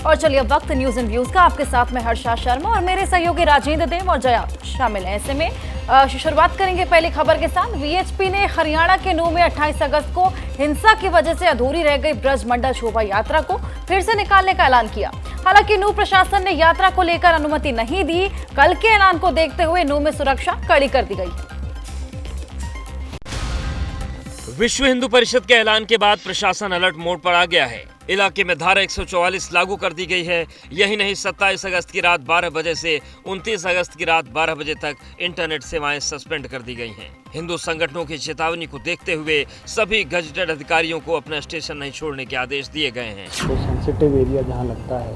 और चलिए अब वक्त न्यूज एंड व्यूज का। आपके साथ में हर्षा शर्मा और मेरे सहयोगी राजेंद्र देव और जया शामिल हैं। ऐसे में शुरुआत करेंगे पहली खबर के साथ। वीएचपी ने हरियाणा के नूंह में 28 अगस्त को हिंसा की वजह से अधूरी रह गई ब्रज मंडल शोभा यात्रा को फिर से निकालने का ऐलान किया। हालांकि नूंह प्रशासन ने यात्रा को लेकर अनुमति नहीं दी। कल के ऐलान को देखते हुए नूंह में सुरक्षा कड़ी कर दी गई। विश्व हिंदू परिषद के ऐलान के बाद प्रशासन अलर्ट मोड पर आ गया है। इलाके में धारा 144 लागू कर दी गई है। यही नहीं, 27 अगस्त की रात 12 बजे से 29 अगस्त की रात 12 बजे तक इंटरनेट सेवाएं सस्पेंड कर दी गई हैं। हिंदू संगठनों की चेतावनी को देखते हुए सभी गजेटेड अधिकारियों को अपना स्टेशन नहीं छोड़ने के आदेश दिए गए हैं। तो सेंसिटिव एरिया जहाँ लगता है,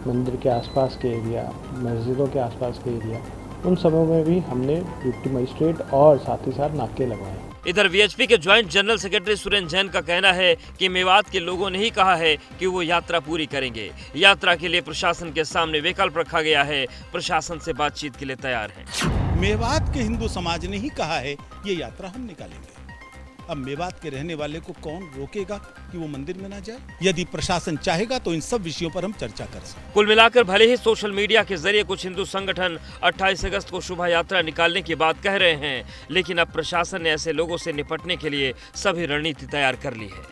मंदिर के आसपास के एरिया, मस्जिदों के आसपास के एरिया, उन सबों में भी हमने ड्यूटी मजिस्ट्रेट और साथ ही साथ नाके लगवाए। इधर वीएचपी के joint general secretary Surendra Jain का कहना है कि मेवात के लोगों ने ही कहा है कि वो यात्रा पूरी करेंगे। यात्रा के लिए प्रशासन के सामने विकल्प रखा गया है। प्रशासन से बातचीत के लिए तैयार है। मेवात के हिंदू समाज ने ही कहा है ये यात्रा हम निकालेंगे। अब मेवात के रहने वाले को कौन रोकेगा कि वो मंदिर में ना जाए? यदि प्रशासन चाहेगा तो इन सब विषयों पर हम चर्चा कर सकते। कुल मिलाकर भले ही सोशल मीडिया के जरिए कुछ हिंदू संगठन 28 अगस्त को शोभा यात्रा निकालने की बात कह रहे हैं, लेकिन अब प्रशासन ने ऐसे लोगों से निपटने के लिए सभी रणनीति तैयार कर ली है।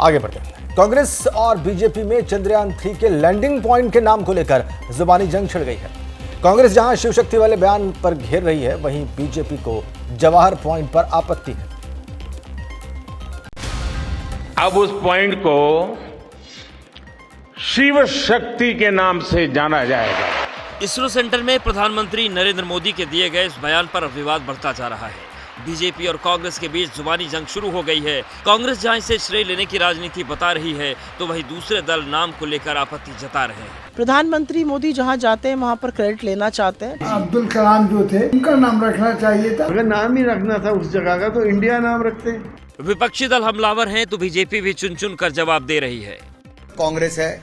आगे बढ़ते हैं। कांग्रेस और बीजेपी में चंद्रयान 3 के लैंडिंग पॉइंट के नाम को लेकर जुबानी जंग छिड़ गई है। कांग्रेस जहां शिव शक्ति वाले बयान पर घेर रही है, वहीं बीजेपी को जवाहर पॉइंट पर आपत्ति है। अब उस पॉइंट को शिव शक्ति के नाम से जाना जाएगा। इसरो सेंटर में प्रधानमंत्री नरेंद्र मोदी के दिए गए इस बयान पर अब विवाद बढ़ता जा रहा है। बीजेपी और कांग्रेस के बीच जुबानी जंग शुरू हो गई है। कांग्रेस जहां इसे श्रेय लेने की राजनीति बता रही है, तो वहीं दूसरे दल नाम को लेकर आपत्ति जता रहे हैं। प्रधानमंत्री मोदी जहां जाते हैं वहां पर क्रेडिट लेना चाहते हैं। अब्दुल कलाम जो थे, उनका नाम रखना चाहिए था। अगर नाम ही रखना था उस जगह का तो इंडिया नाम रखते हैं। विपक्षी दल हमलावर हैं तो बीजेपी भी चुन चुन कर जवाब दे रही है। कांग्रेस है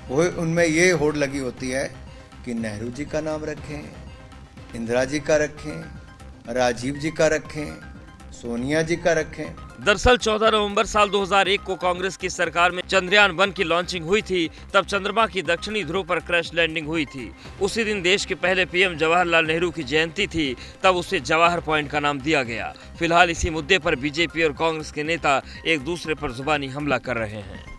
वो, उनमें ये होड़ लगी होती है कि नेहरू जी का नाम रखें, इंदिरा जी का रखें, राजीव जी का रखें, सोनिया जी का रखें। दरअसल 14 नवंबर साल 2001 को कांग्रेस की सरकार में चंद्रयान 1 की लॉन्चिंग हुई थी। तब चंद्रमा की दक्षिणी ध्रुव पर क्रैश लैंडिंग हुई थी। उसी दिन देश के पहले पीएम जवाहरलाल नेहरू की जयंती थी। तब उसे जवाहर पॉइंट का नाम दिया गया। फिलहाल इसी मुद्दे पर बीजेपी और कांग्रेस के नेता एक दूसरे पर जुबानी हमला कर रहे हैं।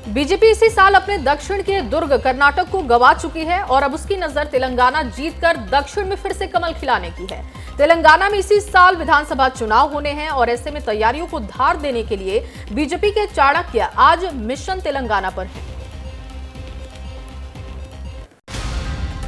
बीजेपी इसी साल अपने दक्षिण के दुर्ग कर्नाटक को गंवा चुकी है और अब उसकी नजर तेलंगाना जीतकर दक्षिण में फिर से कमल खिलाने की है। तेलंगाना में इसी साल विधानसभा चुनाव होने हैं और ऐसे में तैयारियों को धार देने के लिए बीजेपी के चाणक्य आज मिशन तेलंगाना पर हैं।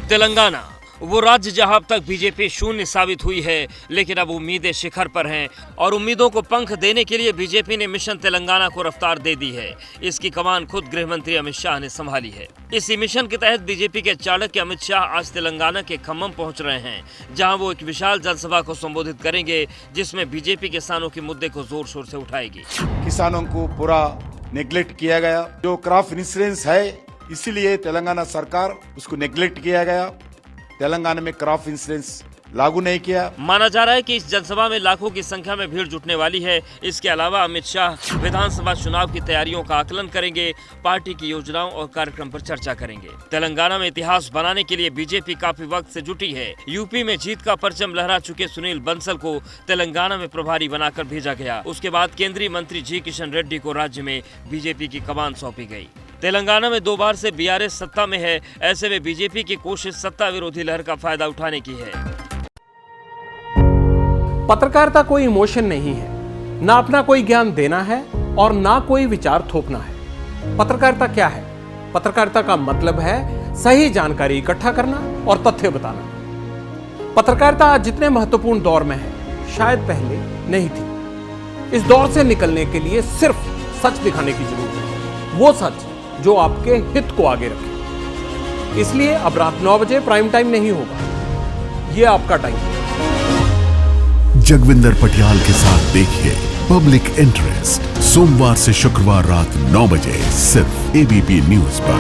तेलंगाना वो राज्य जहां अब तक बीजेपी शून्य साबित हुई है, लेकिन अब उम्मीदें शिखर पर हैं और उम्मीदों को पंख देने के लिए बीजेपी ने मिशन तेलंगाना को रफ्तार दे दी है। इसकी कमान खुद गृह मंत्री अमित शाह ने संभाली है। इसी मिशन के तहत बीजेपी के चाणक्य अमित शाह आज तेलंगाना के खम्मम पहुंच रहे हैं, जहां वो एक विशाल जनसभा को संबोधित करेंगे, जिसमें बीजेपी किसानों के मुद्दे को जोर शोर से उठाएगी। किसानों को पूरा नेग्लेक्ट किया गया। जो क्रॉप इंश्योरेंस है, इसीलिए तेलंगाना सरकार उसको नेग्लेक्ट किया गया। तेलंगाना में क्रॉप इंश्योरेंस लागू नहीं किया। माना जा रहा है कि इस जनसभा में लाखों की संख्या में भीड़ जुटने वाली है। इसके अलावा अमित शाह विधानसभा चुनाव की तैयारियों का आकलन करेंगे, पार्टी की योजनाओं और कार्यक्रम पर चर्चा करेंगे। तेलंगाना में इतिहास बनाने के लिए बीजेपी काफी वक्त से जुटी है। यूपी में जीत का परचम लहरा चुके सुनील बंसल को तेलंगाना में प्रभारी बनाकर भेजा गया। उसके बाद केंद्रीय मंत्री जी किशन रेड्डी को राज्य में बीजेपी की कमान सौंपी गई। तेलंगाना में 2 बार से बीआरएस सत्ता में है। ऐसे में बीजेपी की कोशिश सत्ता विरोधी लहर का फायदा उठाने की है। पत्रकारिता कोई इमोशन नहीं है, ना अपना कोई ज्ञान देना है और ना कोई विचार थोपना है। पत्रकारिता क्या है? पत्रकारिता का मतलब है सही जानकारी इकट्ठा करना और तथ्य बताना। पत्रकारिता आज जितने महत्वपूर्ण दौर में है, शायद पहले नहीं थी। इस दौर से निकलने के लिए सिर्फ सच दिखाने की जरूरत है, वो सच जो आपके हित को आगे रखे। इसलिए अब रात 9 बजे प्राइम टाइम नहीं होगा, ये आपका टाइम है। जगविंदर पटियाल के साथ देखिए पब्लिक इंटरेस्ट सोमवार से शुक्रवार रात 9 बजे सिर्फ एबीपी न्यूज पर।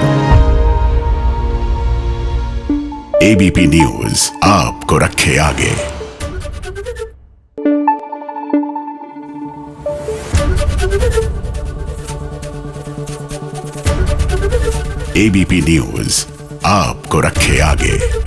एबीपी न्यूज आपको रखे आगे। एबीपी न्यूज आपको रखे आगे।